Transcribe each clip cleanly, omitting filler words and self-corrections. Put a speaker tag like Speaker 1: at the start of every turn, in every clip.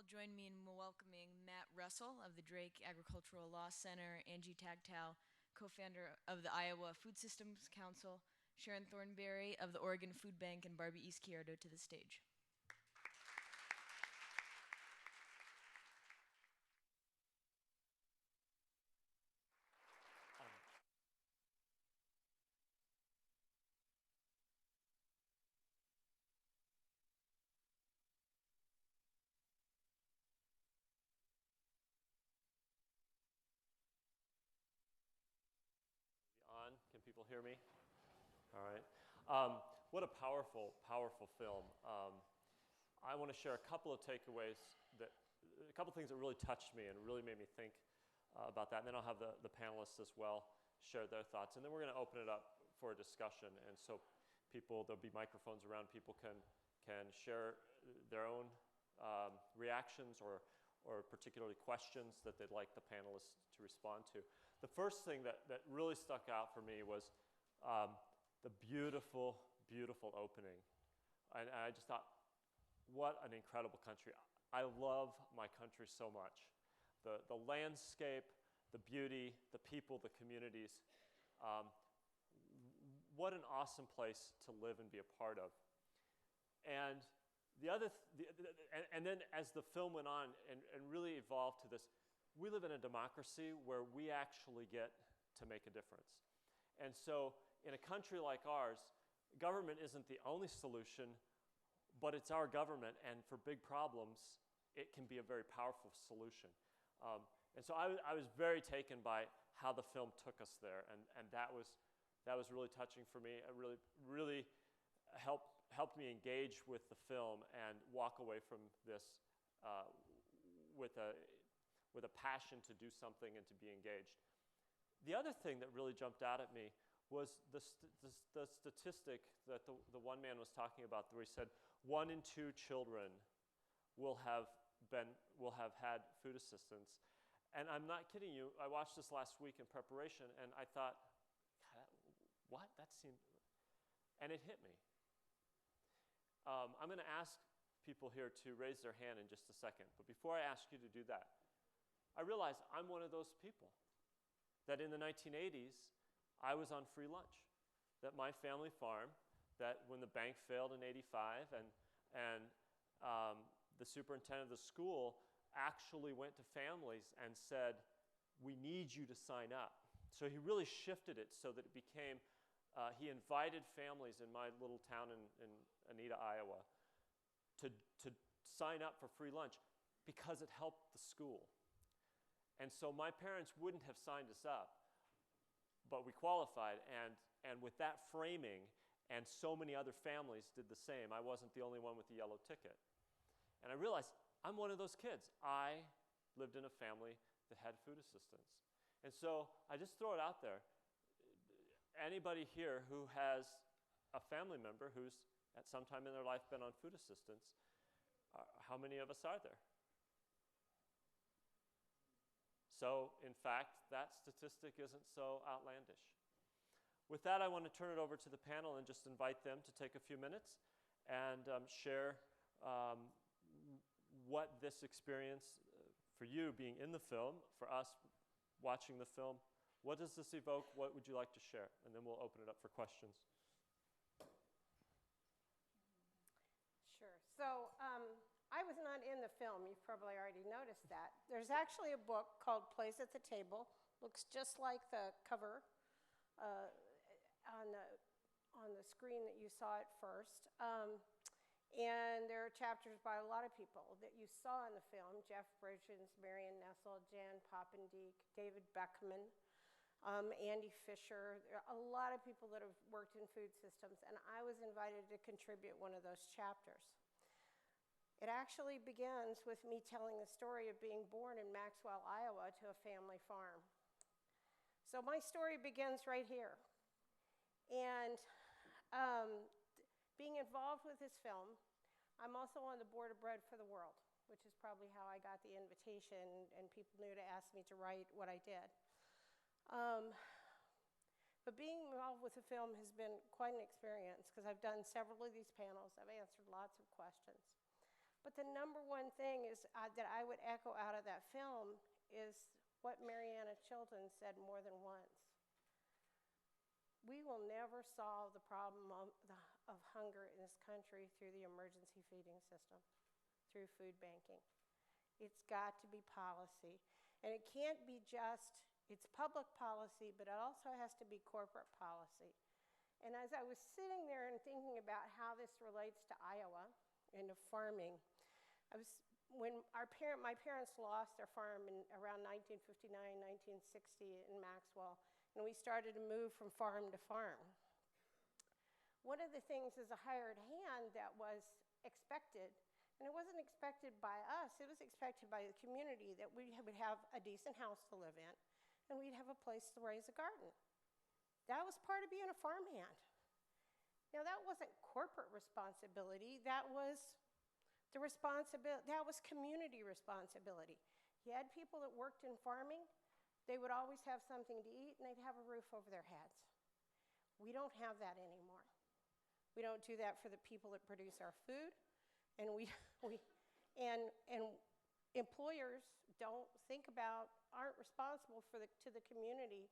Speaker 1: all join me in welcoming Matt Russell of the Drake Agricultural Law Center, Angie Tagtow, co-founder of the Iowa Food Systems Council, Sharon Thornberry of the Oregon Food Bank, and Barbie Izquierdo to the stage.
Speaker 2: On? Can people hear me? All right. What a powerful, powerful film. I want to share a couple of takeaways, a couple of things that really touched me and really made me think about that. And then I'll have the panelists as well share their thoughts. And then we're going to open it up for a discussion. And so there'll be microphones around. People can share their own reactions or particularly questions that they'd like the panelists to respond to. The first thing that really stuck out for me was the beautiful, beautiful opening. And I just thought, what an incredible country. I love my country so much. The landscape, the beauty, the people, the communities. What an awesome place to live and be a part of. And and then as the film went on and really evolved to this, we live in a democracy where we actually get to make a difference. And so in a country like ours, government isn't the only solution, but it's our government, and for big problems, it can be a very powerful solution. And so I was very taken by how the film took us there, and that was really touching for me. It really helped me engage with the film and walk away from this with a passion to do something and to be engaged. The other thing that really jumped out at me was the statistic that the one man was talking about, where he said 1 in 2 children will have had food assistance. And I'm not kidding you. I watched this last week in preparation, and I thought, what? That seemed, and it hit me. I'm going to ask people here to raise their hand in just a second. But before I ask you to do that, I realize I'm one of those people. That in the 1980s, I was on free lunch. That my family farm, that when the bank failed in '85 and the superintendent of the school actually went to families and said, we need you to sign up. So he really shifted it so that it became, he invited families in my little town in Anita, Iowa, to sign up for free lunch because it helped the school. And so my parents wouldn't have signed us up, but we qualified, and with that framing, and so many other families did the same. I wasn't the only one with the yellow ticket. And I realized I'm one of those kids. I lived in a family that had food assistance. And so I just throw it out there. Anybody here who has a family member who's at some time in their life been on food assistance, how many of us are there? So, in fact, that statistic isn't so outlandish. With that, I want to turn it over to the panel and just invite them to take a few minutes and share what this experience, for you being in the film, for us watching the film, what does this evoke? What would you like to share? And then we'll open it up for questions.
Speaker 3: Sure. So I was not in the film. You've probably already noticed that. There's actually a book called Plays at the Table. Looks just like the cover on the screen that you saw at first. And there are chapters by a lot of people that you saw in the film: Jeff Bridges, Marion Nessel, Jan Poppendiek, David Beckman, Andy Fisher. There are a lot of people that have worked in food systems, and I was invited to contribute one of those chapters. It actually begins with me telling the story of being born in Maxwell, Iowa, to a family farm. So my story begins right here. And being involved with this film, I'm also on the board of Bread for the World, which is probably how I got the invitation, and people knew to ask me to write what I did. But being involved with the film has been quite an experience, because I've done several of these panels. I've answered lots of questions. But the number one thing is that I would echo out of that film is what Mariana Chilton said more than once. We will never solve the problem of hunger in this country through the emergency feeding system, through food banking. It's got to be policy. And it can't be just, it's public policy, but it also has to be corporate policy. And as I was sitting there and thinking about how this relates to Iowa and to farming, when my parents lost their farm in around 1959, 1960 in Maxwell, and we started to move from farm to farm. One of the things as a hired hand that was expected, and it wasn't expected by us, it was expected by the community, that we would have a decent house to live in, and we'd have a place to raise a garden. That was part of being a farmhand. Now, that wasn't corporate responsibility, that was community responsibility. You had people that worked in farming, they would always have something to eat, and they'd have a roof over their heads. We don't have that anymore. We don't do that for the people that produce our food, and employers aren't responsible to the community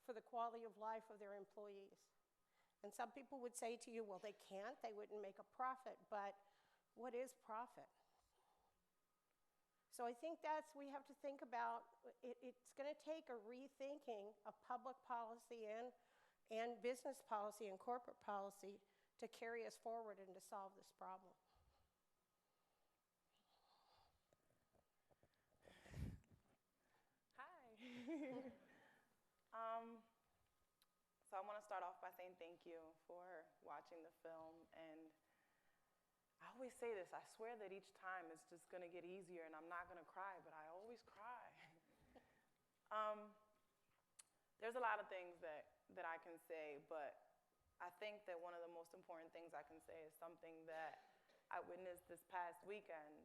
Speaker 3: for the quality of life of their employees. And some people would say to you, well, they can't, they wouldn't make a profit, but what is profit? So I think we have to think about, it's going to take a rethinking of public policy and business policy and corporate policy to carry us forward and to solve this problem.
Speaker 4: Hi. So I want to start off by saying thank you for watching the film. And I always say this, I swear that each time it's just going to get easier and I'm not going to cry, but I always cry. There's a lot of things that I can say, but I think that one of the most important things I can say is something that I witnessed this past weekend.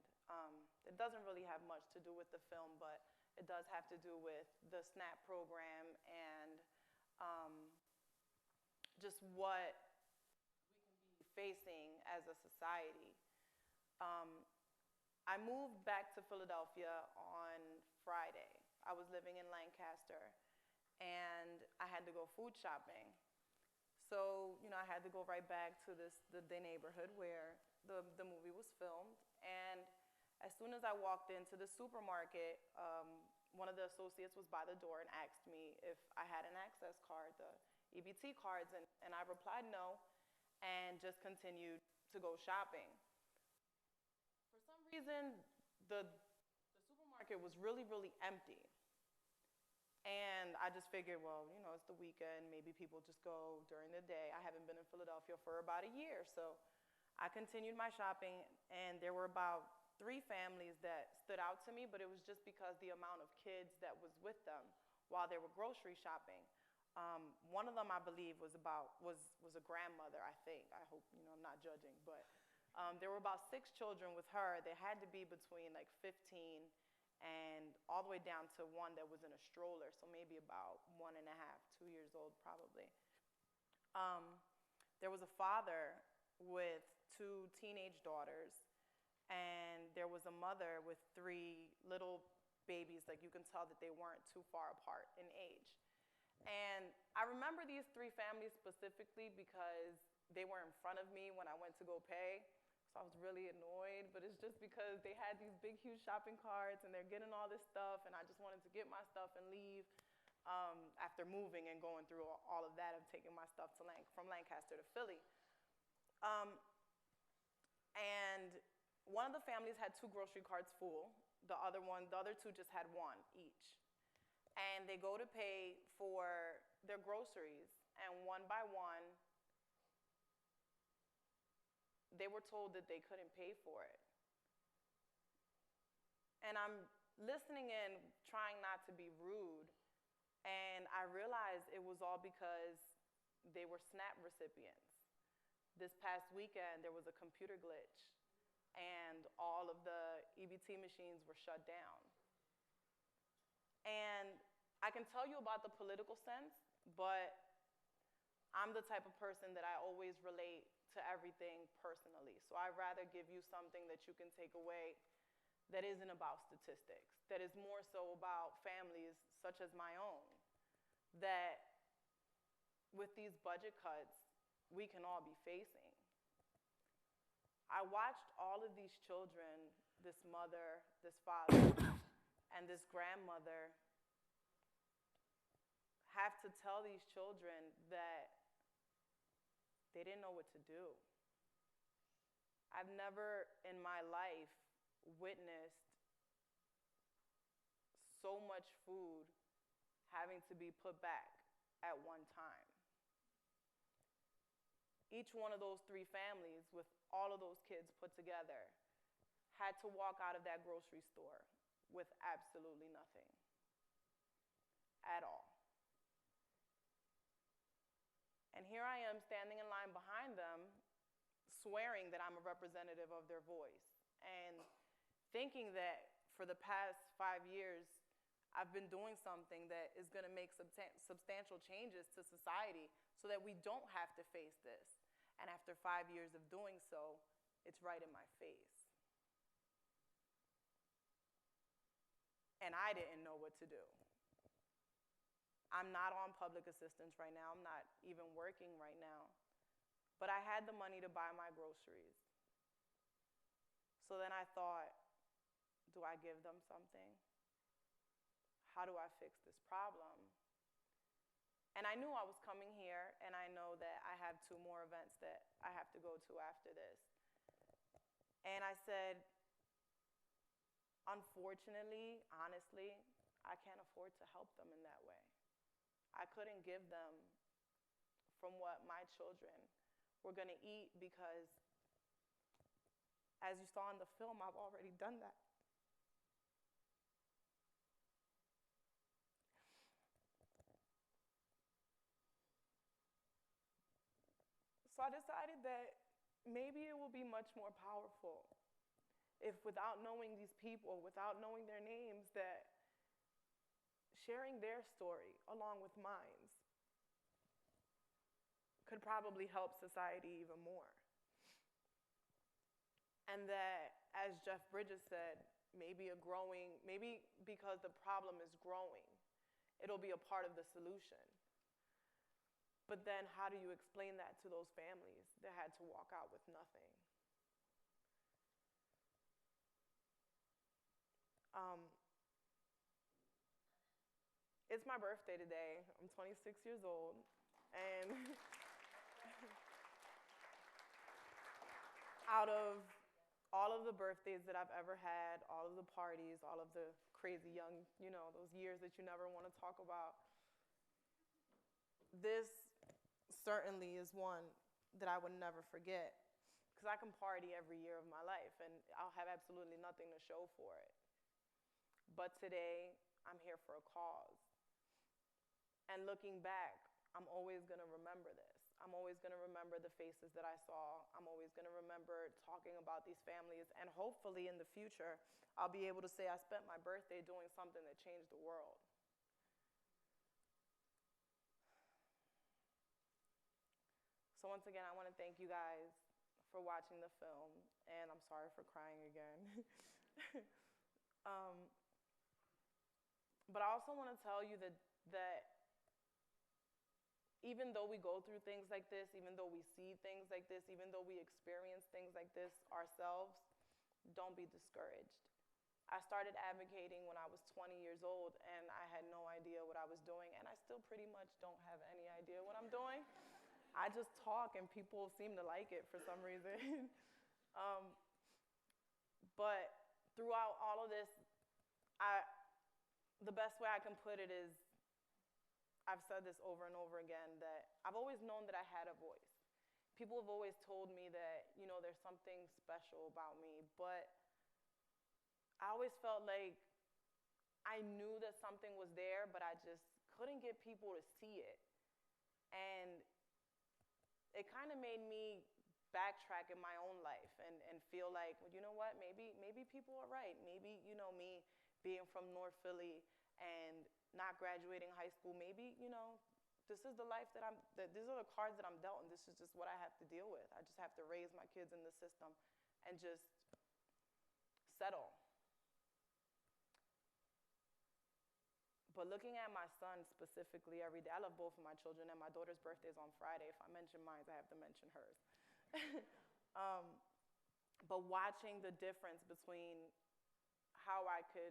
Speaker 4: It doesn't really have much to do with the film, but it does have to do with the SNAP program and just what we can be facing as a society. I moved back to Philadelphia on Friday. I was living in Lancaster, and I had to go food shopping. So, I had to go right back to the neighborhood where the movie was filmed. And as soon as I walked into the supermarket, one of the associates was by the door and asked me if I had an access card, the EBT cards, and I replied no, and just continued to go shopping. For some reason, the supermarket was really, really empty. And I just figured, well, it's the weekend, maybe people just go during the day. I haven't been in Philadelphia for about a year, so I continued my shopping, and there were about 3 families that stood out to me, but it was just because the amount of kids that was with them while they were grocery shopping. One of them, I believe, was a grandmother, I think. I hope, I'm not judging, but there were about 6 children with her. They had to be between like 15 and all the way down to one that was in a stroller, so maybe about 1.5, 2 years old probably. There was a father with 2 teenage daughters, and there was a mother with 3 little babies. Like, you can tell that they weren't too far apart in age. And I remember these 3 families specifically because they were in front of me when I went to go pay. So I was really annoyed, but it's just because they had these big, huge shopping carts, and they're getting all this stuff, and I just wanted to get my stuff and leave after moving and going through all of that of taking my stuff from Lancaster to Philly. And one of the families had 2 grocery carts full. The other 2 just had 1 each. And they go to pay for their groceries, and one by one, they were told that they couldn't pay for it. And I'm listening in, trying not to be rude, and I realized it was all because they were SNAP recipients. This past weekend, there was a computer glitch, and all of the EBT machines were shut down. And I can tell you about the political sense, but I'm the type of person that I always relate to everything personally. So I'd rather give you something that you can take away that isn't about statistics, that is more so about families such as my own, that with these budget cuts, we can all be facing. I watched all of these children, this mother, this father, and this grandmother have to tell these children that they didn't know what to do. I've never in my life witnessed so much food having to be put back at one time. Each one of those 3 families with all of those kids put together had to walk out of that grocery store with absolutely nothing at all. And here I am standing in line behind them, swearing that I'm a representative of their voice, and thinking that for the past 5 years, I've been doing something that is going to make substantial changes to society so that we don't have to face this. And after 5 years of doing so, it's right in my face. And I didn't know what to do. I'm not on public assistance right now. I'm not even working right now. But I had the money to buy my groceries. So then I thought, do I give them something? How do I fix this problem? And I knew I was coming here, and I know that I have 2 more events that I have to go to after this. And I said, unfortunately, honestly, I can't afford to help them in that way. I couldn't give them from what my children were going to eat because, as you saw in the film, I've already done that. So I decided that maybe it will be much more powerful if, without knowing these people, without knowing their names, that sharing their story along with mine could probably help society even more. And that, as Jeff Bridges said, maybe because the problem is growing, it'll be a part of the solution. But then how do you explain that to those families that had to walk out with nothing? It's my birthday today. I'm 26 years old. And out of all of the birthdays that I've ever had, all of the parties, all of the crazy young, those years that you never want to talk about, this certainly is one that I would never forget, because I can party every year of my life and I'll have absolutely nothing to show for it. But today, I'm here for a cause. And looking back, I'm always going to remember this. I'm always going to remember the faces that I saw. I'm always going to remember talking about these families. And hopefully in the future, I'll be able to say I spent my birthday doing something that changed the world. So once again, I want to thank you guys for watching the film. And I'm sorry for crying again. But I also want to tell you that even though we go through things like this, even though we see things like this, even though we experience things like this ourselves, don't be discouraged. I started advocating when I was 20 years old, and I had no idea what I was doing, and I still pretty much don't have any idea what I'm doing. I just talk, and people seem to like it for some reason. But throughout all of this, the best way I can put it is, I've said this over and over again, that I've always known that I had a voice. People have always told me that, there's something special about me, but I always felt like I knew that something was there, but I just couldn't get people to see it. And it kind of made me backtrack in my own life and feel like, well, you know what, maybe people are right. Maybe, me being from North Philly and not graduating high school, maybe, this is the life these are the cards that I'm dealt, and this is just what I have to deal with. I just have to raise my kids in the system and just settle. But looking at my son specifically every day, I love both of my children, and my daughter's birthday is on Friday. If I mention mine, I have to mention hers. But watching the difference between how I could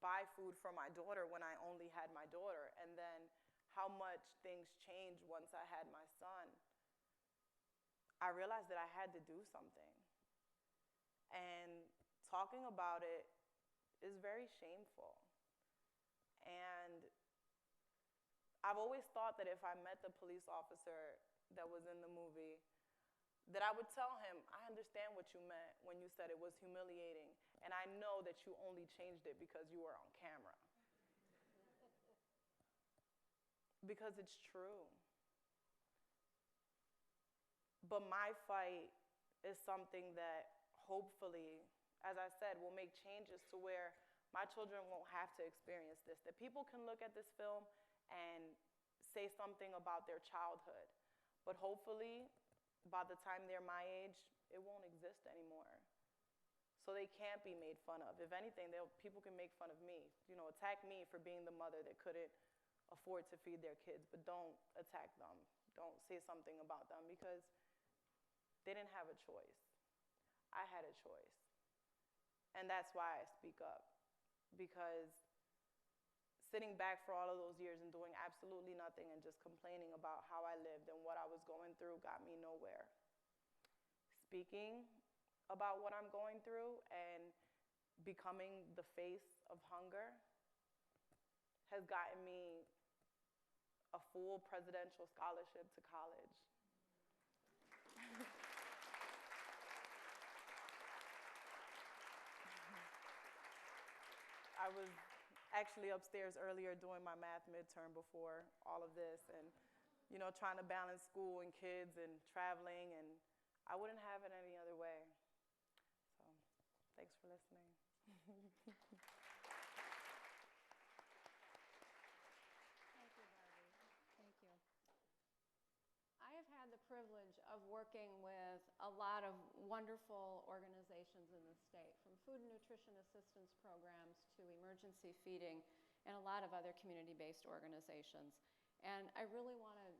Speaker 4: buy food for my daughter when I only had my daughter, and then how much things changed once I had my son, I realized that I had to do something. And talking about it is very shameful. And I've always thought that if I met the police officer that was in the movie, that I would tell him, I understand what you meant when you said it was humiliating, and I know that you only changed it because you were on camera. Because it's true. But my fight is something that hopefully, as I said, will make changes to where my children won't have to experience this, that people can look at this film and say something about their childhood. But hopefully, by the time they're my age, it won't exist anymore. So they can't be made fun of. If anything, people can make fun of me. Attack me for being the mother that couldn't afford to feed their kids, but don't attack them. Don't say something about them, because they didn't have a choice. I had a choice. And that's why I speak up. Because sitting back for all of those years and doing absolutely nothing and just complaining about how I lived and what I was going through got me nowhere. Speaking about what I'm going through and becoming the face of hunger has gotten me a full presidential scholarship to college. I was actually upstairs earlier doing my math midterm before all of this, and trying to balance school and kids and traveling, and I wouldn't have it any other way. So, thanks for listening.
Speaker 5: Thank you, Barbie. Thank you. I have had the privilege of working with a lot of wonderful organizations in the state, from food and nutrition assistance programs to emergency feeding and a lot of other community-based organizations. And I really want to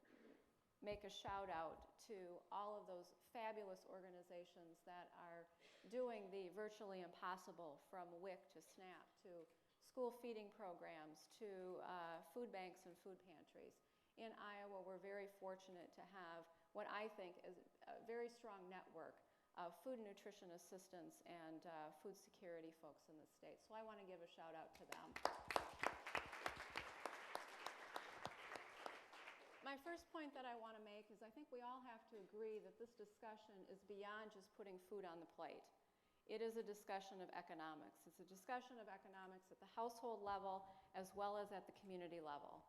Speaker 5: make a shout out to all of those fabulous organizations that are doing the virtually impossible, from WIC to SNAP to school feeding programs to food banks and food pantries. In Iowa, we're very fortunate to have what I think is a very strong network of food and nutrition assistance and food security folks in the state. So I want to give a shout out to them. My first point that I want to make is I think we all have to agree that this discussion is beyond just putting food on the plate. It is a discussion of economics. It's a discussion of economics at the household level as well as at the community level.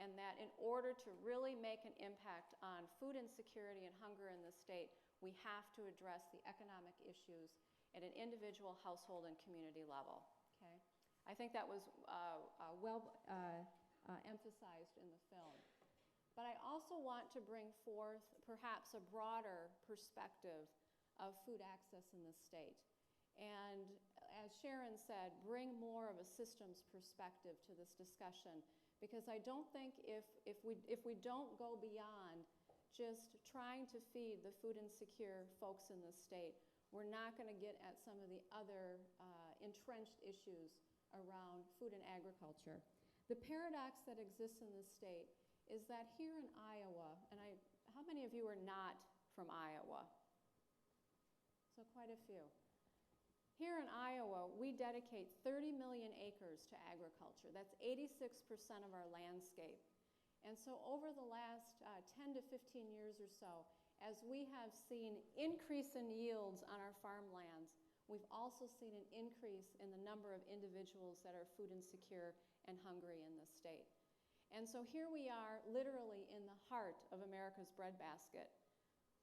Speaker 5: And that in order to really make an impact on food insecurity and hunger in the state, we have to address the economic issues at an individual household and community level. Okay? I think that was emphasized in the film. But I also want to bring forth perhaps a broader perspective of food access in the state. And as Sharon said, bring more of a systems perspective to this discussion. Because I don't think if we don't go beyond just trying to feed the food insecure folks in the state, we're not going to get at some of the other entrenched issues around food and agriculture. The paradox that exists in the state is that here in Iowa, and how many of you are not from Iowa? So quite a few. Here in Iowa, we dedicate 30 million acres to agriculture. That's 86% of our landscape. And so over the last 10 to 15 years or so, as we have seen increase in yields on our farmlands, we've also seen an increase in the number of individuals that are food insecure and hungry in the state. And so here we are literally in the heart of America's breadbasket.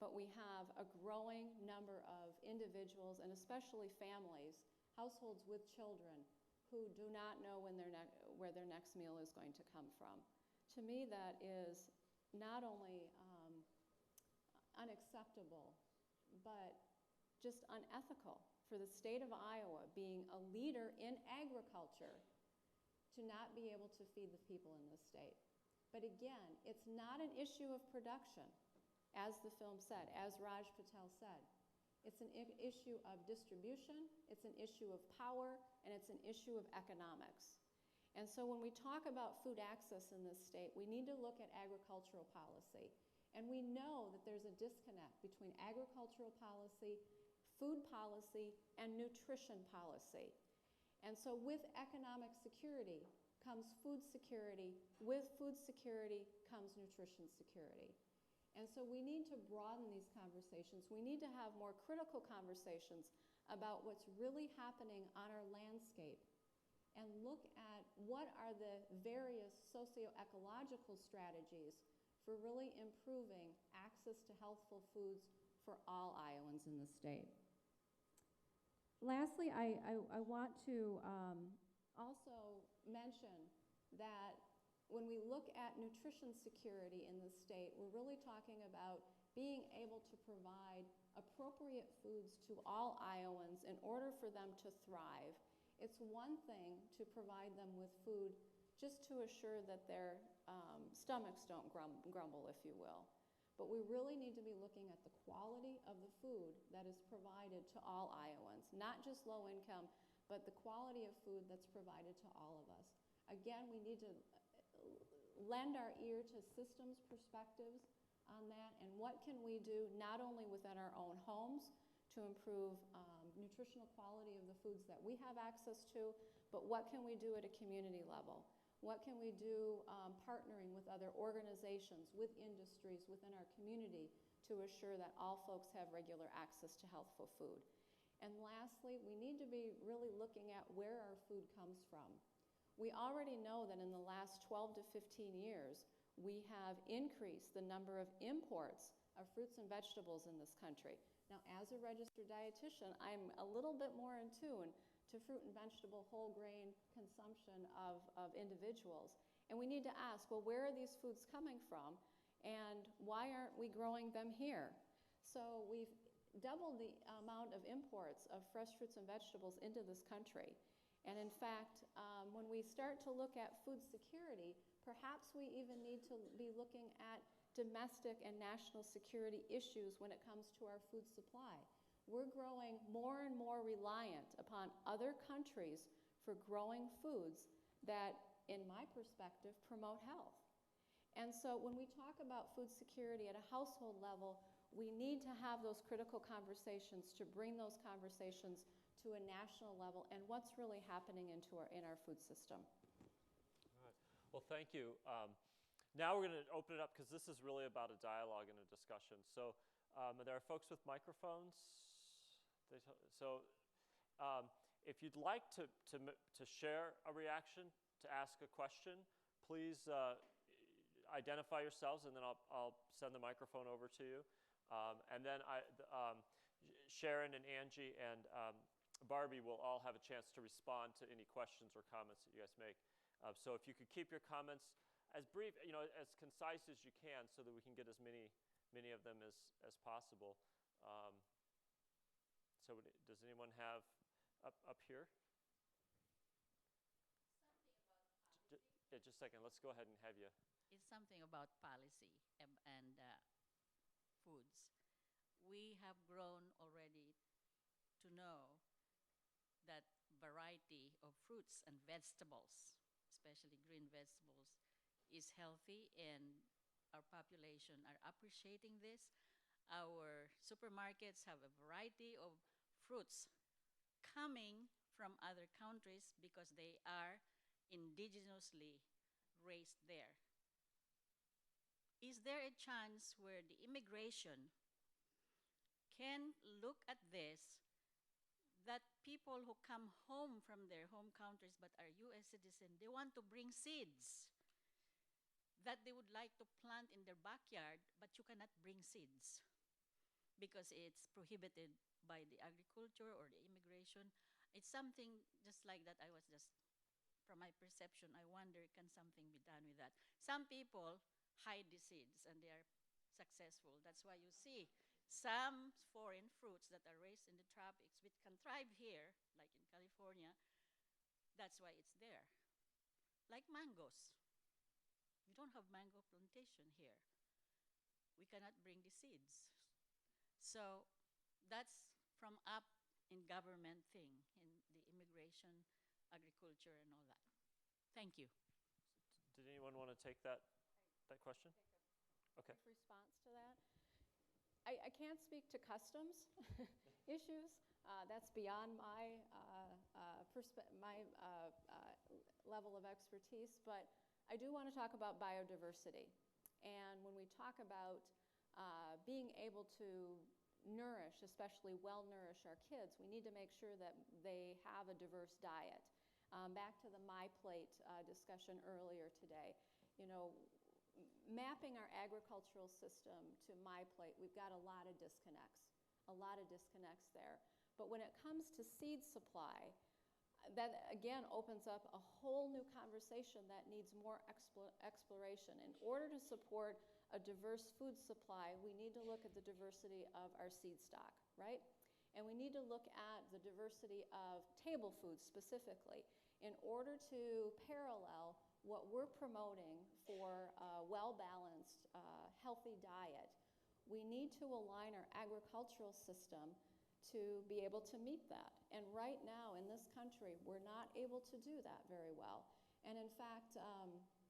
Speaker 5: But we have a growing number of individuals, and especially families, households with children, who do not know where their next meal is going to come from. To me, that is not only unacceptable, but just unethical for the state of Iowa, being a leader in agriculture, to not be able to feed the people in this state. But again, it's not an issue of production, as the film said, as Raj Patel said. It's an issue of distribution, it's an issue of power, and it's an issue of economics. And so when we talk about food access in this state, we need to look at agricultural policy. And we know that there's a disconnect between agricultural policy, food policy, and nutrition policy. And so with economic security comes food security. With food security comes nutrition security. And so we need to broaden these conversations. We need to have more critical conversations about what's really happening on our landscape and look at what are the various socio-ecological strategies for really improving access to healthful foods for all Iowans in the state. Lastly, I want to also mention that when we look at nutrition security in the state, we're really talking about being able to provide appropriate foods to all Iowans in order for them to thrive. It's one thing to provide them with food just to assure that their stomachs don't grumble, if you will. But we really need to be looking at the quality of the food that is provided to all Iowans, not just low income, but the quality of food that's provided to all of us. Again, we need to lend our ear to systems perspectives on that, and what can we do not only within our own homes to improve nutritional quality of the foods that we have access to, but what can we do at a community level? What can we do partnering with other organizations, with industries within our community to assure that all folks have regular access to healthful food? And lastly, we need to be really looking at where our food comes from. We already know that in the last 12 to 15 years, we have increased the number of imports of fruits and vegetables in this country. Now, as a registered dietitian, I'm a little bit more in tune to fruit and vegetable whole grain consumption of individuals. And we need to ask, well, where are these foods coming from? And why aren't we growing them here? So we've doubled the amount of imports of fresh fruits and vegetables into this country. And in fact, when we start to look at food security, perhaps we even need to be looking at domestic and national security issues when it comes to our food supply. We're growing more and more reliant upon other countries for growing foods that, in my perspective, promote health. And so when we talk about food security at a household level, we need to have those critical conversations to bring those conversations to a national level and what's really happening in our food system.
Speaker 2: All right. Well, thank you. Now we're going to open it up because this is really about a dialogue and a discussion. So there are folks with microphones. If you'd like to share a reaction, to ask a question, please identify yourselves, and then I'll send the microphone over to you. And then Sharon and Angie and Barbie will all have a chance to respond to any questions or comments that you guys make. So if you could keep your comments as brief, as concise as you can, so that we can get as many of them as possible. So does anyone have up here? Just a second. Let's go ahead and have you.
Speaker 6: It's something about policy and foods. We have grown already to know that variety of fruits and vegetables, especially green vegetables, is healthy, and our population are appreciating this. Our supermarkets have a variety of fruits coming from other countries because they are indigenously raised there. Is there a chance where the immigration can look at this, that people who come home from their home countries but are U.S. citizens, they want to bring seeds that they would like to plant in their backyard, but you cannot bring seeds because it's prohibited by the agriculture or the immigration. It's something just like that. From my perception, I wonder, can something be done with that? Some people hide the seeds and they are successful. That's why you see some foreign fruits that are raised in the tropics, which can thrive here, like in California. That's why it's there. like mangoes. We don't have mango plantation here. We cannot bring the seeds. So that's from up in government thing, in the immigration, agriculture, and all that. Thank you.
Speaker 2: Did anyone want to take that question? Okay.
Speaker 5: Quick response to that. I can't speak to customs issues. That's beyond my level of expertise. But I do want to talk about biodiversity. And when we talk about being able to nourish, especially well-nourish our kids, we need to make sure that they have a diverse diet. Back to the My Plate discussion earlier today, mapping our agricultural system to My Plate, we've got a lot of disconnects there. But when it comes to seed supply, that again opens up a whole new conversation that needs more exploration. In order to support a diverse food supply, we need to look at the diversity of our seed stock, right? And we need to look at the diversity of table foods specifically in order to parallel what we're promoting for a well-balanced, healthy diet. We need to align our agricultural system to be able to meet that. And right now in this country, we're not able to do that very well. And in fact,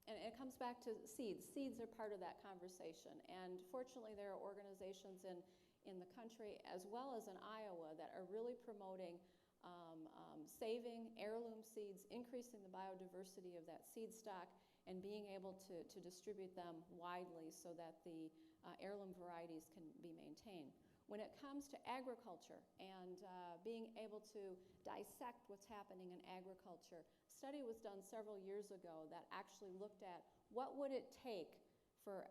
Speaker 5: and it comes back to seeds. Seeds are part of that conversation. And fortunately, there are organizations in the country as well as in Iowa that are really promoting saving heirloom seeds, increasing the biodiversity of that seed stock, and being able to distribute them widely so that the heirloom varieties can be maintained. When it comes to agriculture and being able to dissect what's happening in agriculture, a study was done several years ago that actually looked at what would it take for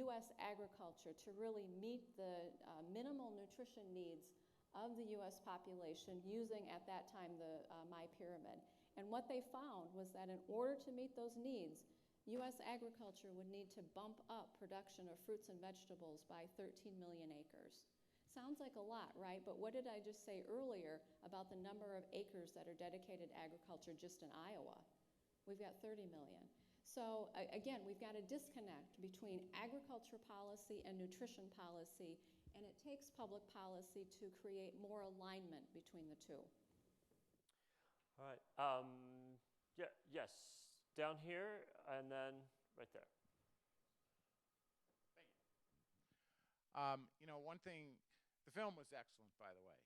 Speaker 5: U.S. agriculture to really meet the minimal nutrition needs of the U.S. population using, at that time, the My Pyramid. And what they found was that in order to meet those needs, U.S. agriculture would need to bump up production of fruits and vegetables by 13 million acres. Sounds like a lot, right? But what did I just say earlier about the number of acres that are dedicated to agriculture just in Iowa? We've got 30 million. So again, we've got a disconnect between agriculture policy and nutrition policy, and it takes public policy to create more alignment between the two.
Speaker 2: All right. Yes, down here and then right there.
Speaker 7: Thank you. One thing, the film was excellent, by the way,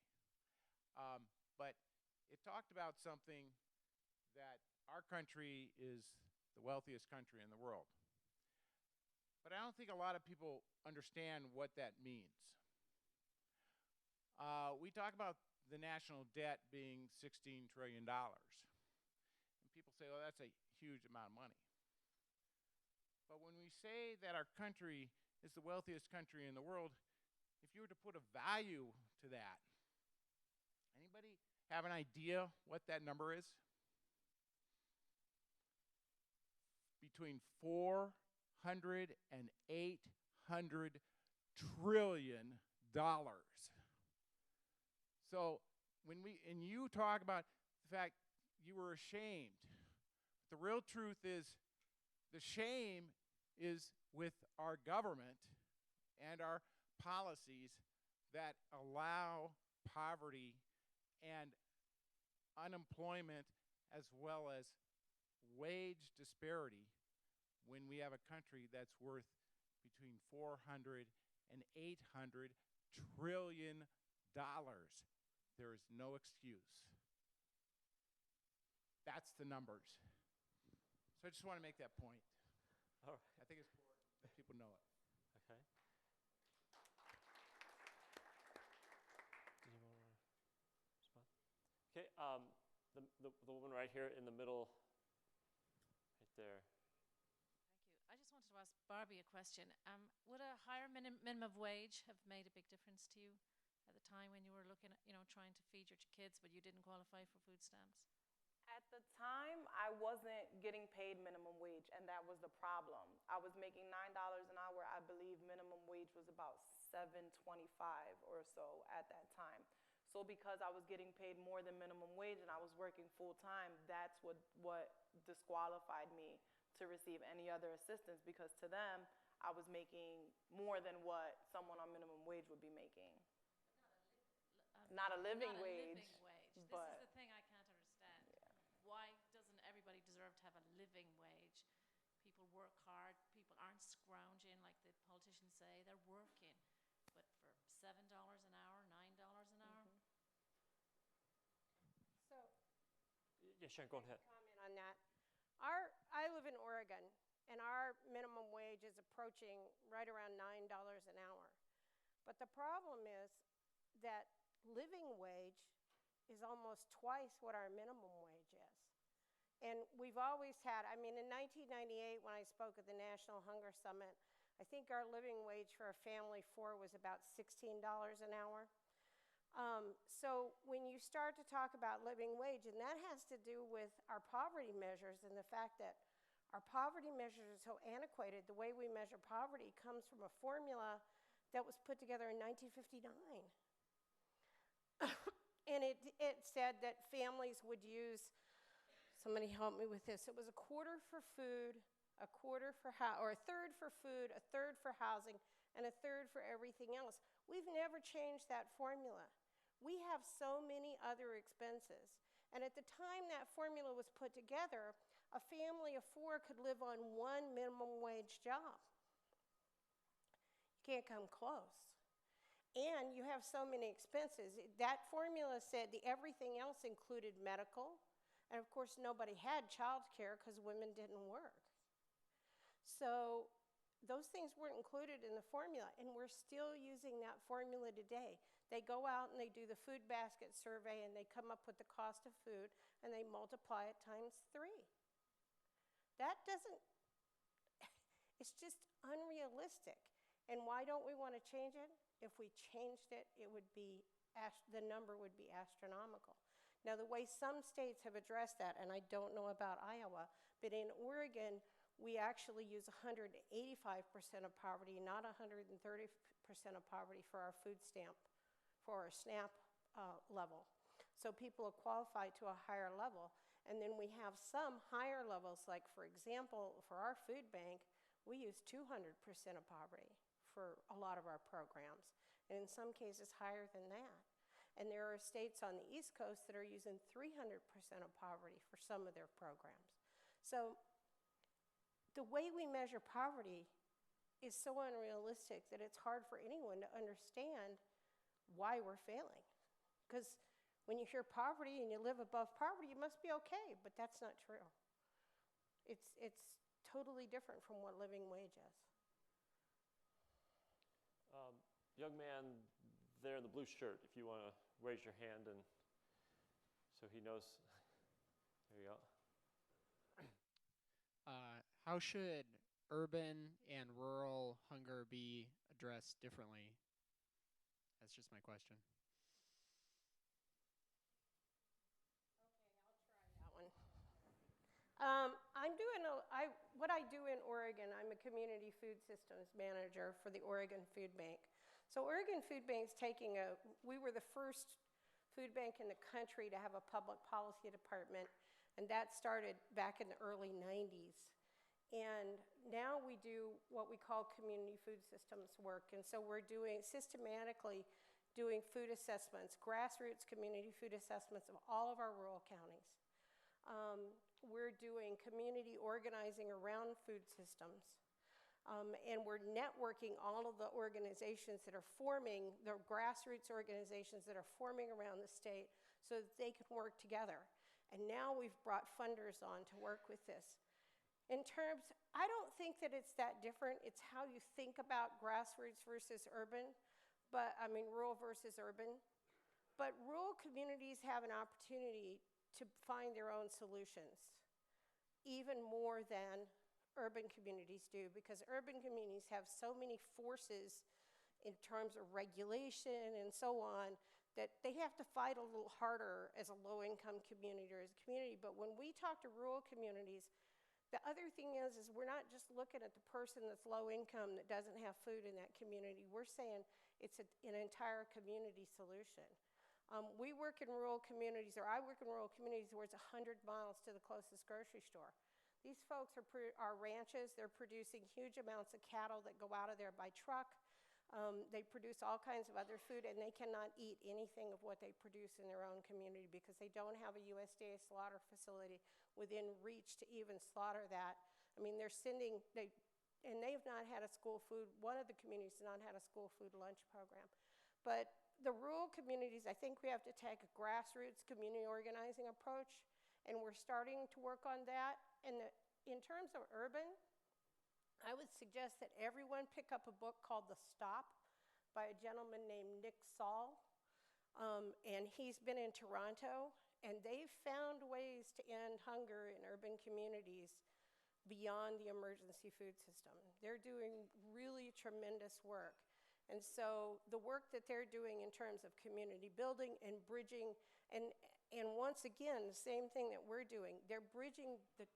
Speaker 7: but it talked about something that our country is the wealthiest country in the world. But I don't think a lot of people understand what that means. We talk about the national debt being $16 trillion. And people say, well, that's a huge amount of money. But when we say that our country is the wealthiest country in the world, if you were to put a value to that, anybody have an idea what that number is? Between 400 and 800 trillion dollars. So when you talk about the fact you were ashamed, the real truth is the shame is with our government and our policies that allow poverty and unemployment as well as wage disparity when we have a country that's worth between 400 and 800 trillion dollars. There is no excuse. That's the numbers. So I just want to make that point.
Speaker 2: All right.
Speaker 7: I think it's important that people know it.
Speaker 2: Okay. Do you want to respond? Okay. The woman right here in the middle, right there.
Speaker 8: Thank you. I just wanted to ask Barbie a question. Would a higher minimum wage have made a big difference to you at the time when you were looking at, trying to feed your kids, but you didn't qualify for food stamps?
Speaker 4: At the time, I wasn't getting paid minimum wage, and that was the problem. I was making $9 an hour. I believe minimum wage was about $7.25 or so at that time. So because I was getting paid more than minimum wage and I was working full time, that's what disqualified me to receive any other assistance, because to them, I was making more than what someone on minimum wage would be making. Not a living wage.
Speaker 8: This is the thing I can't understand. Yeah. Why doesn't everybody deserve to have a living wage? People work hard. People aren't scrounging like the politicians say. They're working. But for $7 an hour, $9 an hour?
Speaker 3: So,
Speaker 2: yeah, Sharon, go ahead.
Speaker 3: Comment on that. I live in Oregon, and our minimum wage is approaching right around $9 an hour. But the problem is that living wage is almost twice what our minimum wage is. And we've always had, I mean, in 1998, when I spoke at the National Hunger Summit, I think our living wage for a family of four was about $16 an hour. So when you start to talk about living wage, and that has to do with our poverty measures and the fact that our poverty measures are so antiquated. The way we measure poverty comes from a formula that was put together in 1959. And it said that families would use, somebody help me with this, it was a quarter for food, a quarter for or a third for food, a third for housing, and a third for everything else. We've never changed that formula. We have so many other expenses. And at the time that formula was put together, a family of four could live on one minimum wage job. You can't come close. And you have so many expenses. That formula said everything else included medical. And of course, nobody had child care because women didn't work. So those things weren't included in the formula. And we're still using that formula today. They go out and they do the food basket survey and they come up with the cost of food and they multiply it times 3. That doesn't, it's just unrealistic. And why don't we want to change it? If we changed it, it would be, the number would be astronomical. Now, the way some states have addressed that, and I don't know about Iowa, but in Oregon, we actually use 185% of poverty, not 130% of poverty for our food stamp, for our SNAP level. So people are qualified to a higher level. And then we have some higher levels, like, for example, for our food bank, we use 200% of poverty for a lot of our programs, and in some cases higher than that. And there are states on the East Coast that are using 300% of poverty for some of their programs. So the way we measure poverty is so unrealistic that it's hard for anyone to understand why we're failing. Because when you hear poverty and you live above poverty, you must be okay, but that's not true. It's totally different from what living wage is.
Speaker 2: Young man there in the blue shirt, if you want to raise your hand and so he knows. There you go.
Speaker 9: How should urban and rural hunger be addressed differently? That's just my question.
Speaker 3: Okay, I'll try that one. What I do in Oregon, I'm a community food systems manager for the Oregon Food Bank. So Oregon Food Bank's we were the first food bank in the country to have a public policy department, and that started back in the early 90s. And now we do what we call community food systems work, and so we're systematically doing food assessments, grassroots community food assessments of all of our rural counties. We're doing community organizing around food systems. And we're networking all of the organizations that are forming, the grassroots organizations that are forming around the state so that they can work together. And now we've brought funders on to work with this. I don't think that it's that different. It's how you think about grassroots versus urban, rural versus urban. But rural communities have an opportunity to find their own solutions, even more than urban communities do, because urban communities have so many forces in terms of regulation and so on that they have to fight a little harder as a low-income community or as a community. But when we talk to rural communities, the other thing is we're not just looking at the person that's low income that doesn't have food in that community. We're saying it's an entire community solution. We work in rural communities, or I work in rural communities where it's 100 miles to the closest grocery store. These folks are ranches. They're producing huge amounts of cattle that go out of there by truck. They produce all kinds of other food, and they cannot eat anything of what they produce in their own community because they don't have a USDA slaughter facility within reach to even slaughter that. I mean, and they've not had a school food, one of the communities has not had a school food lunch program. But the rural communities, I think we have to take a grassroots community organizing approach, and we're starting to work on that. And in terms of urban, I would suggest that everyone pick up a book called The Stop by a gentleman named Nick Saul. And he's been in Toronto, and they've found ways to end hunger in urban communities beyond the emergency food system. They're doing really tremendous work. And so the work that they're doing in terms of community building and bridging, and once again, the same thing that we're doing, they're bridging the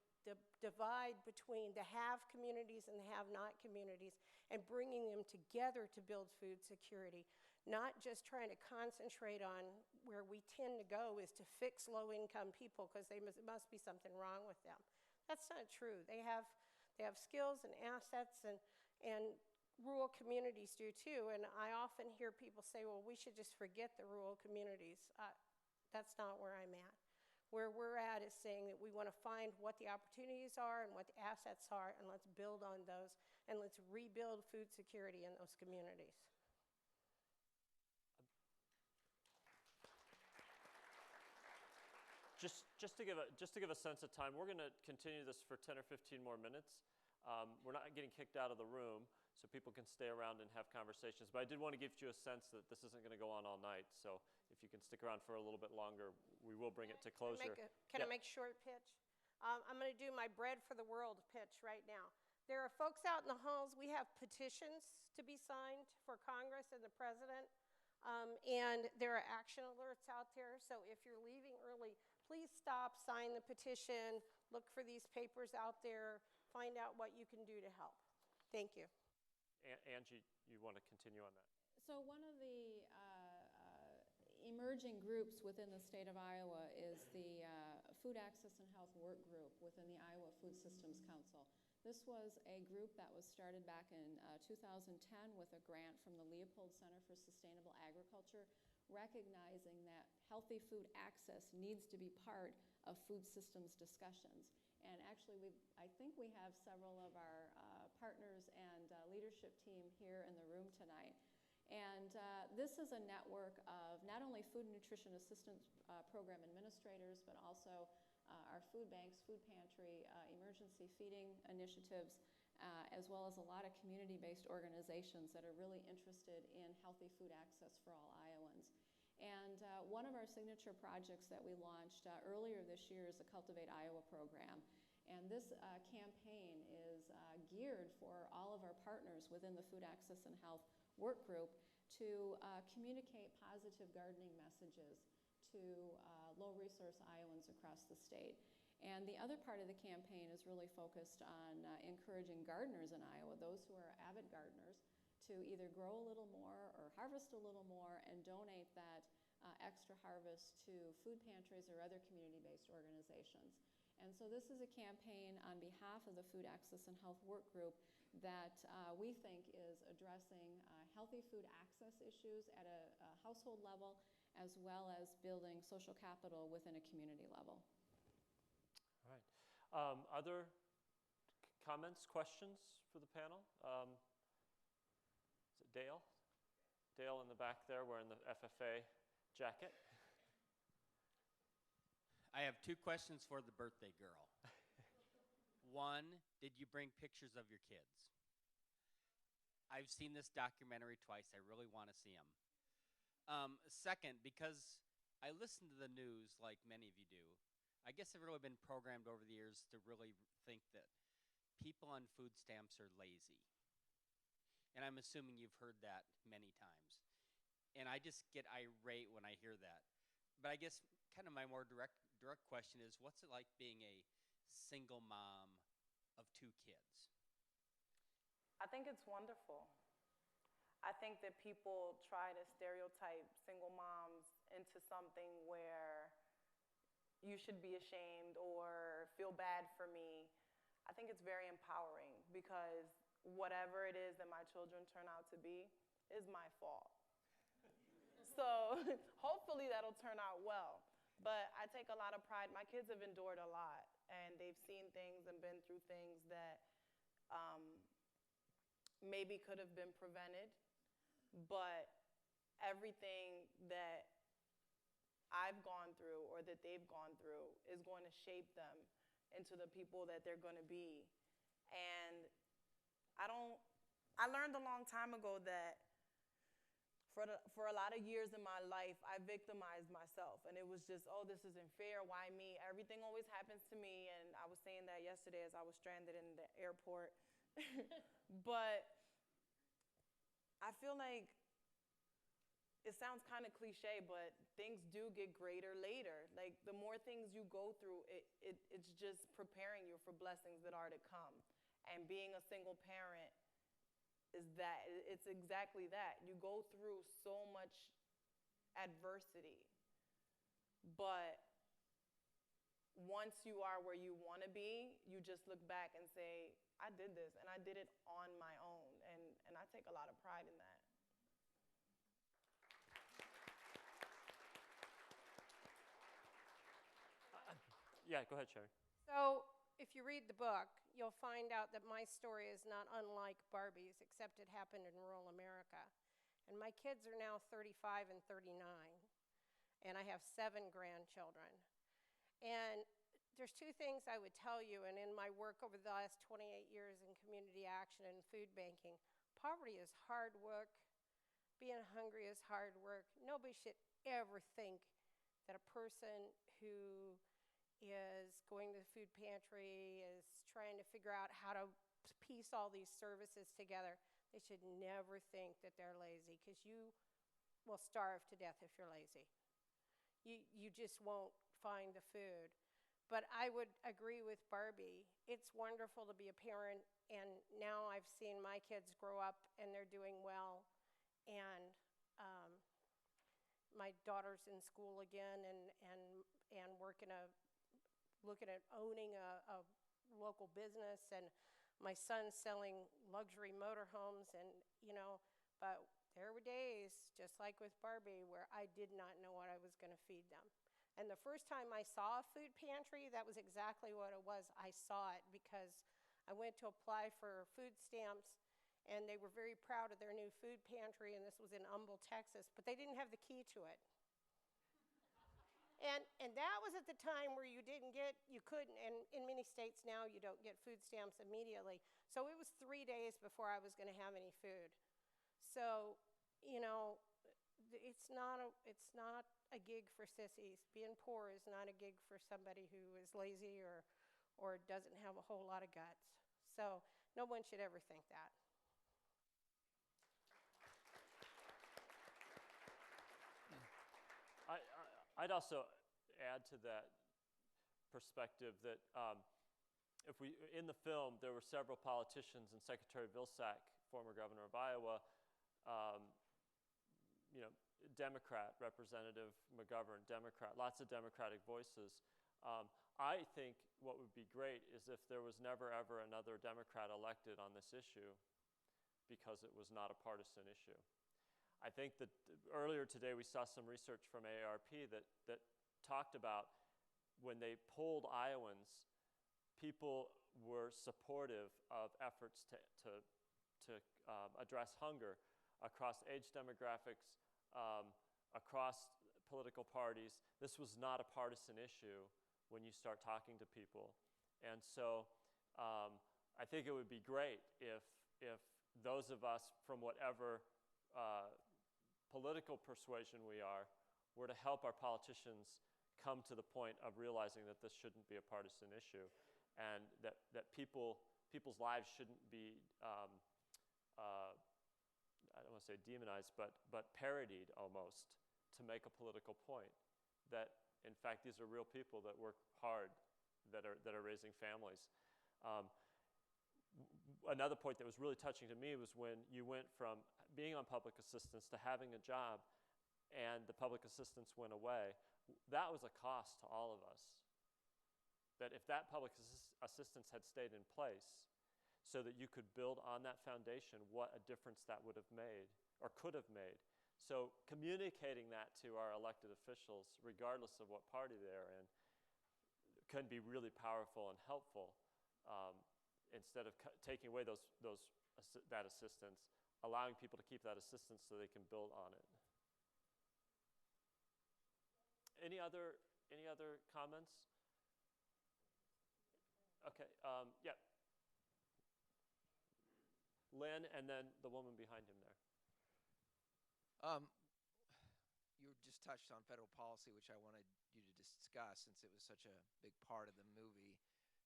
Speaker 3: divide between the have communities and the have not communities and bringing them together to build food security, not just trying to concentrate on where we tend to go is to fix low-income people because there must be something wrong with them. That's not true. They have skills and assets, and rural communities do too. And I often hear people say, well, we should just forget the rural communities. That's not where I'm at. Where we're at is saying that we want to find what the opportunities are and what the assets are, and let's build on those, and let's rebuild food security in those communities.
Speaker 2: Just to give a sense of time, we're going to continue this for 10 or 15 more minutes. We're not getting kicked out of the room, so people can stay around and have conversations. But I did want to give you a sense that this isn't going to go on all night. So if you can stick around for a little bit longer, we will bring it to closure.
Speaker 3: Can I make a short pitch? I'm going to do my Bread for the World pitch right now. There are folks out in the halls. We have petitions to be signed for Congress and the president. And there are action alerts out there. So if you're leaving early, please stop, sign the petition, look for these papers out there, find out what you can do to help. Thank you.
Speaker 2: Angie, you want to continue on that?
Speaker 5: So one of the emerging groups within the state of Iowa is the Food Access and Health Work Group within the Iowa Food Systems Council. This was a group that was started back in 2010 with a grant from the Leopold Center for Sustainable Agriculture, recognizing that healthy food access needs to be part of food systems discussions. And actually, I think we have several of our partners and leadership team here in the room tonight. And this is a network of not only food and nutrition assistance program administrators, but also our food banks, food pantry, emergency feeding initiatives, as well as a lot of community-based organizations that are really interested in healthy food access for all Iowans. And one of our signature projects that we launched earlier this year is the Cultivate Iowa program. And this campaign is geared for all of our partners within the Food Access and Health Work Group to communicate positive gardening messages to low-resource Iowans across the state. And the other part of the campaign is really focused on encouraging gardeners in Iowa, those who are avid gardeners, to either grow a little more or harvest a little more and donate that extra harvest to food pantries or other community-based organizations. And so this is a campaign on behalf of the Food Access and Health Work Group that we think is addressing healthy food access issues at a household level, as well as building social capital within a community level.
Speaker 2: All right. Other comments, questions for the panel? Is it Dale? Dale in the back there wearing the FFA jacket.
Speaker 10: I have two questions for the birthday girl. One, did you bring pictures of your kids? I've seen this documentary twice. I really want to see them. Second, because I listen to the news like many of you do, I guess I've really been programmed over the years to really think that people on food stamps are lazy. And I'm assuming you've heard that many times. And I just get irate when I hear that. But I guess kind of my more direct question is, what's it like being a single mom of two kids?
Speaker 4: I think it's wonderful. I think that people try to stereotype single moms into something where you should be ashamed or feel bad for me. I think it's very empowering because whatever it is that my children turn out to be is my fault. So hopefully that'll turn out well. But I take a lot of pride. My kids have endured a lot, and they've seen things and been through things that maybe could have been prevented. But everything that I've gone through or that they've gone through is going to shape them into the people that they're going to be. And I learned a long time ago that for a lot of years in my life, I victimized myself. And it was just, oh, this isn't fair. Why me? Everything always happens to me. And I was saying that yesterday as I was stranded in the airport. But I feel like it sounds kind of cliche, but things do get greater later. Like, the more things you go through, it's just preparing you for blessings that are to come. And being a single parent it's exactly that. You go through so much adversity, but once you are where you want to be, you just look back and say, I did this, and I did it on my own, and I take a lot of pride in that.
Speaker 2: Yeah, go ahead, Sharon.
Speaker 3: So if you read the book, you'll find out that my story is not unlike Barbie's, except it happened in rural America. And my kids are now 35 and 39, and I have 7 grandchildren. And there's 2 things I would tell you, and in my work over the last 28 years in community action and food banking, poverty is hard work. Being hungry is hard work. Nobody should ever think that a person who is going to the food pantry, is trying to figure out how to piece all these services together, they should never think that they're lazy, because you will starve to death if you're lazy. You just won't find the food. But I would agree with Barbie. It's wonderful to be a parent, and now I've seen my kids grow up and they're doing well, and my daughter's in school again and looking at owning a local business, and my son's selling luxury motorhomes, and but there were days, just like with Barbie, where I did not know what I was going to feed them. And the first time I saw a food pantry, that was exactly what it was. I saw it because I went to apply for food stamps, and they were very proud of their new food pantry, and this was in Humble, Texas, but they didn't have the key to it. And that was at the time where you couldn't, and in many states now you don't get food stamps immediately. So it was 3 days before I was going to have any food. So, it's not a gig for sissies. Being poor is not a gig for somebody who is lazy or doesn't have a whole lot of guts. So no one should ever think that.
Speaker 2: I'd also add to that perspective that in the film, there were several politicians, and Secretary Vilsack, former governor of Iowa, Democrat, Representative McGovern, Democrat, lots of Democratic voices. I think what would be great is if there was never, ever another Democrat elected on this issue, because it was not a partisan issue. I think that earlier today we saw some research from AARP that talked about when they polled Iowans, people were supportive of efforts to address hunger across age demographics, across political parties. This was not a partisan issue when you start talking to people. And so I think it would be great if those of us from whatever political persuasion we are were to help our politicians come to the point of realizing that this shouldn't be a partisan issue, and that people's lives shouldn't be, I don't want to say demonized, but parodied almost to make a political point. That in fact these are real people that work hard, that are raising families. another point that was really touching to me was when you went from being on public assistance to having a job and the public assistance went away. That was a cost to all of us. That if that public assistance had stayed in place so that you could build on that foundation, what a difference that would have made or could have made. So communicating that to our elected officials, regardless of what party they're in, can be really powerful and helpful. Instead of taking away that assistance, allowing people to keep that assistance so they can build on it. Any other comments? Okay, yeah. Lynn, and then the woman behind him there.
Speaker 11: You just touched on federal policy, which I wanted you to discuss since it was such a big part of the movie.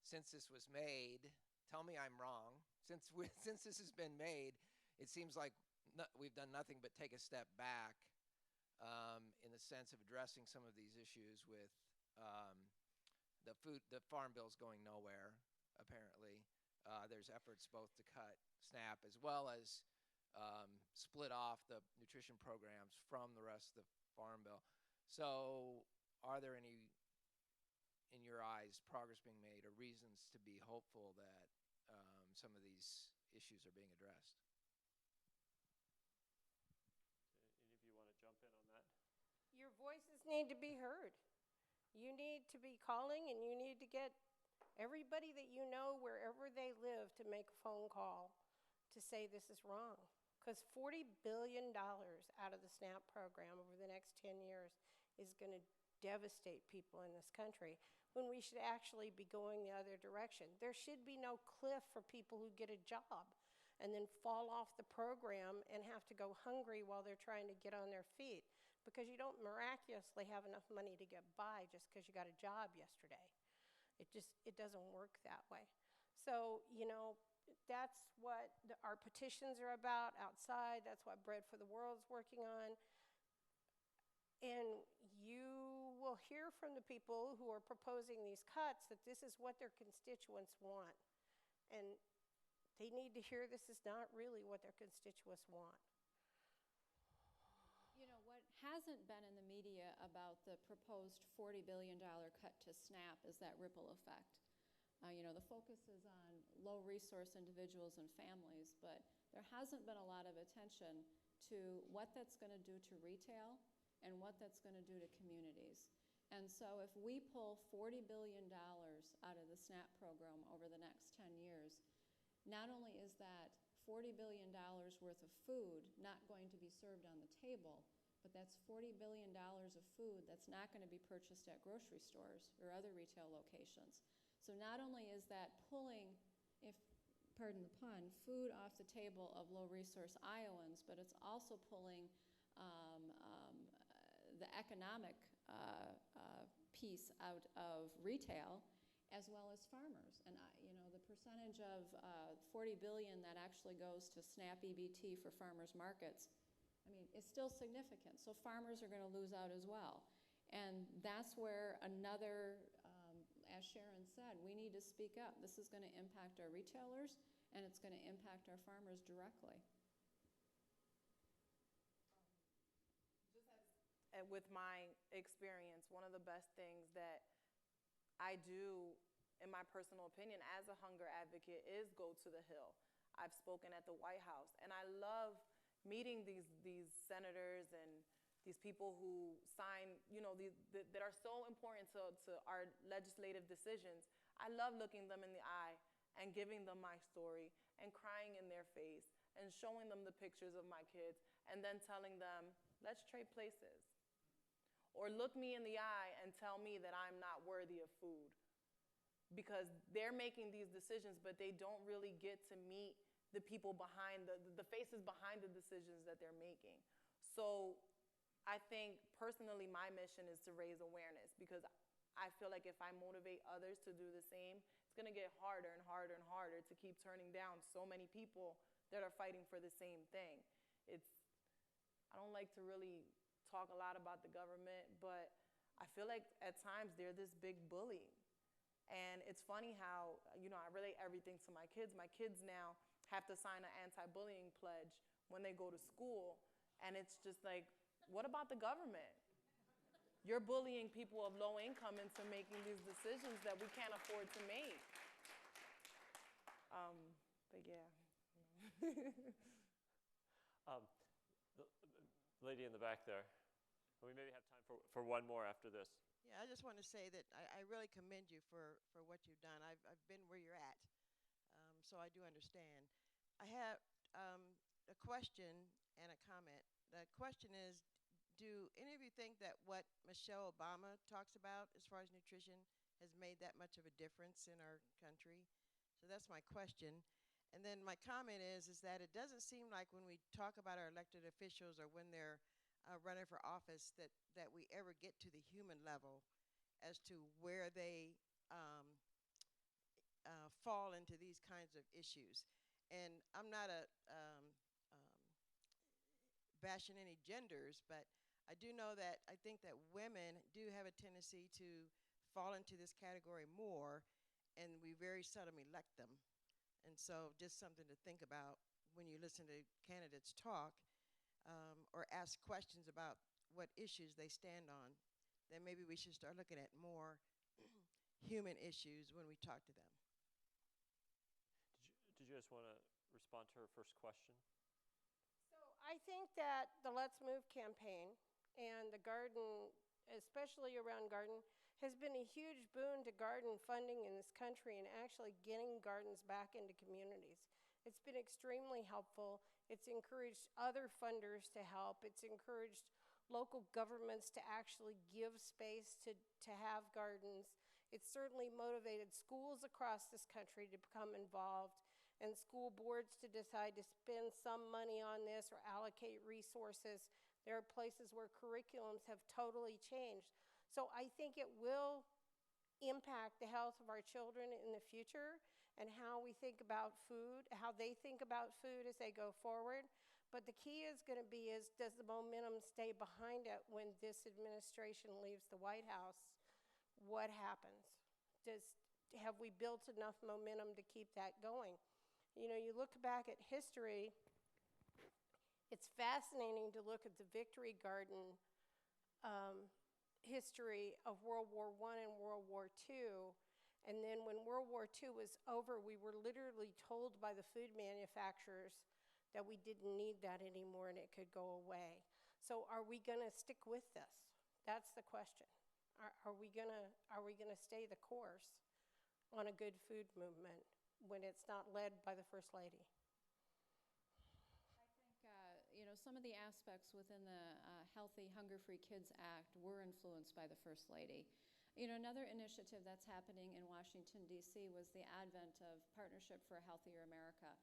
Speaker 11: Since this was made, tell me I'm wrong, since this has been made, it seems like we've done nothing but take a step back in the sense of addressing some of these issues with the farm bill's going nowhere, apparently. There's efforts both to cut SNAP as well as split off the nutrition programs from the rest of the farm bill. So are there any, in your eyes, progress being made or reasons to be hopeful that some of these issues are being addressed?
Speaker 2: Any of you want to jump in on that?
Speaker 3: Your voices need to be heard. You need to be calling, and you need to get everybody that you know, wherever they live, to make a phone call to say this is wrong. Because $40 billion out of the SNAP program over the next 10 years is going to devastate people in this country, when we should actually be going the other direction. There should be no cliff for people who get a job and then fall off the program and have to go hungry while they're trying to get on their feet, because you don't miraculously have enough money to get by just because you got a job yesterday. It doesn't work that way. So, that's what our petitions are about outside. That's what Bread for the World's working on. And you will hear from the people who are proposing these cuts that this is what their constituents want. And they need to hear this is not really what their constituents want.
Speaker 5: What hasn't been in the media about the proposed $40 billion cut to SNAP is that ripple effect. The focus is on low-resource individuals and families, but there hasn't been a lot of attention to what that's going to do to retail and what that's going to do to communities. And so if we pull $40 billion out of the SNAP program over the next 10 years, not only is that $40 billion worth of food not going to be served on the table, but that's $40 billion of food that's not going to be purchased at grocery stores or other retail locations. So not only is that pulling, pardon the pun, food off the table of low-resource Iowans, but it's also pulling the economic piece out of retail as well as farmers. And the percentage of $40 billion that actually goes to SNAP EBT for farmers markets, it's still significant. So farmers are going to lose out as well. And that's where another, as Sharon said, we need to speak up. This is going to impact our retailers, and it's going to impact our farmers directly.
Speaker 4: With my experience, one of the best things that I do, in my personal opinion, as a hunger advocate, is go to the Hill. I've spoken at the White House, and I love meeting these senators and these people who sign, that are so important to our legislative decisions. I love looking them in the eye and giving them my story and crying in their face and showing them the pictures of my kids and then telling them, let's trade places. Or look me in the eye and tell me that I'm not worthy of food. Because they're making these decisions, but they don't really get to meet the people behind, the faces behind the decisions that they're making. So I think personally my mission is to raise awareness, because I feel like if I motivate others to do the same, it's going to get harder and harder and harder to keep turning down so many people that are fighting for the same thing. I don't like to really talk a lot about the government, but I feel like at times they're this big bully. And it's funny how, I relate everything to my kids. My kids now have to sign an anti-bullying pledge when they go to school. And it's just like, what about the government? You're bullying people of low income into making these decisions that we can't afford to make. But yeah.
Speaker 2: The lady in the back there. And we maybe have time for one more after this.
Speaker 12: Yeah, I just want to say that I really commend you for what you've done. I've been where you're at, so I do understand. I have a question and a comment. The question is, do any of you think that what Michelle Obama talks about as far as nutrition has made that much of a difference in our country? So that's my question. And then my comment is that it doesn't seem like when we talk about our elected officials or when they're running for office that we ever get to the human level as to where they fall into these kinds of issues. And I'm not bashing any genders, but I do know that I think that women do have a tendency to fall into this category more, and we very seldom elect them. And so just something to think about when you listen to candidates talk or ask questions about what issues they stand on, then maybe we should start looking at more human issues when we talk to them.
Speaker 2: Did you guys want to respond to her first question?
Speaker 3: So I think that the Let's Move campaign and the garden, especially around garden, has been a huge boon to garden funding in this country and actually getting gardens back into communities. It's been extremely helpful. It's encouraged other funders to help. It's encouraged local governments to actually give space to have gardens. It's certainly motivated schools across this country to become involved and school boards to decide to spend some money on this or allocate resources. There are places where curriculums have totally changed. So I think it will impact the health of our children in the future and how we think about food, how they think about food as they go forward. But the key is going to be does the momentum stay behind it when this administration leaves the White House? What happens? Have we built enough momentum to keep that going? You look back at history, it's fascinating to look at the Victory Garden history of World War I and World War II. And then when World War II was over, we were literally told by the food manufacturers that we didn't need that anymore and it could go away. So are we going to stick with this? That's the question. Are we gonna stay the course on a good food movement when it's not led by the First Lady?
Speaker 5: Some of the aspects within the Healthy Hunger-Free Kids Act were influenced by the First Lady. Another initiative that's happening in Washington, D.C. was the advent of Partnership for a Healthier America,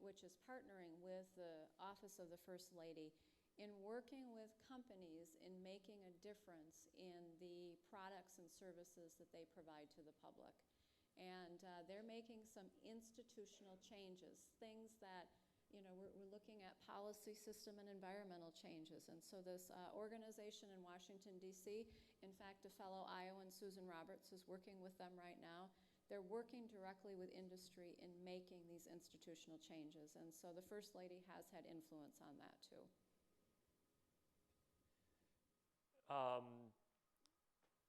Speaker 5: which is partnering with the Office of the First Lady in working with companies in making a difference in the products and services that they provide to the public. And they're making some institutional changes, things that we're looking at policy, system, and environmental changes. And so this organization in Washington, D.C., in fact, a fellow Iowan, Susan Roberts, is working with them right now. They're working directly with industry in making these institutional changes. And so the First Lady has had influence on that, too.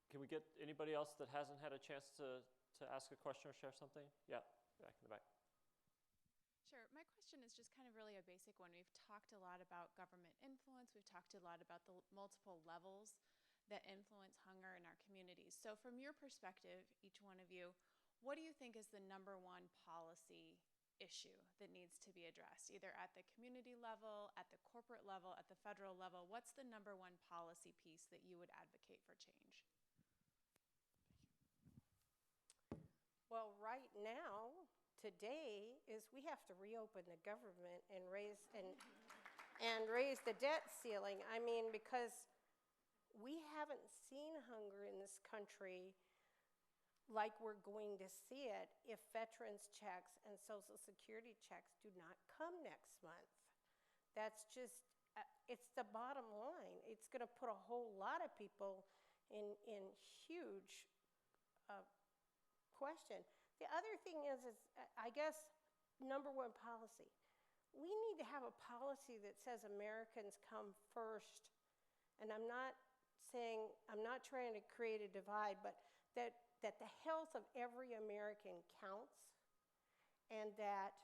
Speaker 2: Can we get anybody else that hasn't had a chance to ask a question or share something? Yeah, back in the back.
Speaker 13: Sure. My question is just kind of really a basic one. We've talked a lot about government influence. We've talked a lot about the multiple levels that influence hunger in our communities. So from your perspective, each one of you, what do you think is the number one policy issue that needs to be addressed, either at the community level, at the corporate level, at the federal level? What's the number one policy piece that you would advocate for change?
Speaker 3: Well, right now, today, is we have to reopen the government and raise the debt ceiling. I mean, because we haven't seen hunger in this country like we're going to see it if veterans checks and Social Security checks do not come next month. That's just, it's the bottom line. It's going to put a whole lot of people in huge question. The other thing is I guess, number one policy. We need to have a policy that says Americans come first. And I'm not trying to create a divide, but that the health of every American counts, and that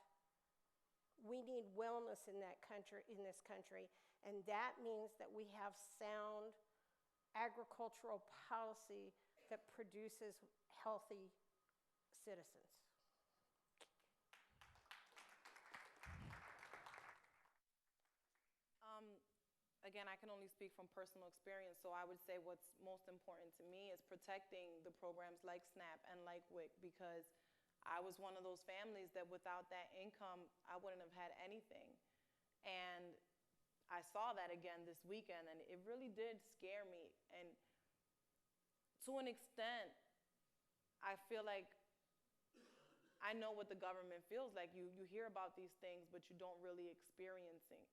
Speaker 3: we need wellness in this country, and that means that we have sound agricultural policy that produces healthy citizens.
Speaker 4: Again, I can only speak from personal experience, so I would say what's most important to me is protecting the programs like SNAP and like WIC, because I was one of those families that without that income, I wouldn't have had anything. And I saw that again this weekend, and it really did scare me. And to an extent, I feel like I know what the government feels like. You hear about these things, but you don't really experiencing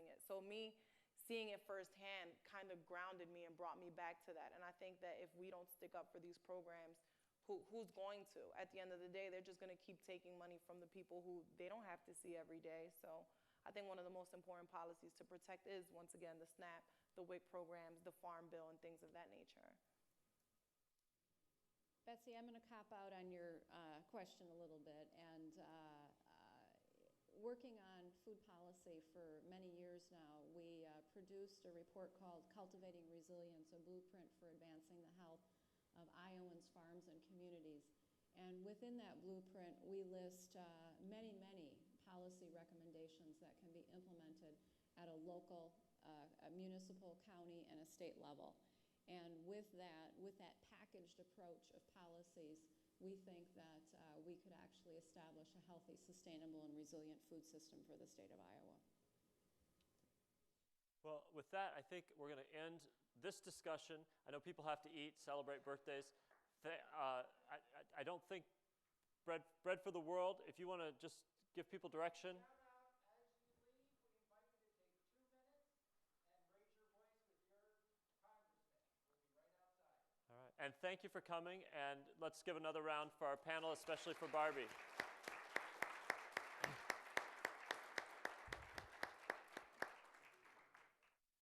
Speaker 4: it. So me seeing it firsthand kind of grounded me and brought me back to that. And I think that if we don't stick up for these programs, who's going to? At the end of the day, they're just going to keep taking money from the people who they don't have to see every day. So I think one of the most important policies to protect is, once again, the SNAP, the WIC programs, the Farm Bill, and things of that nature.
Speaker 5: Betsy, I'm going to cop out on your question a little bit. And working on food policy for many years now, we produced a report called Cultivating Resilience, a blueprint for advancing the health of Iowans, farms, and communities. And within that blueprint, we list many, many policy recommendations that can be implemented at a local, a municipal, county, and a state level. And with that packaged approach of policies, we think that we could actually establish a healthy, sustainable, and resilient food system for the state of Iowa.
Speaker 2: Well, with that, I think we're going to end this discussion. I know people have to eat, celebrate birthdays. I don't think bread for the world. If you want to just give people direction. And thank you for coming, and let's give another round for our panel, especially for Barbie.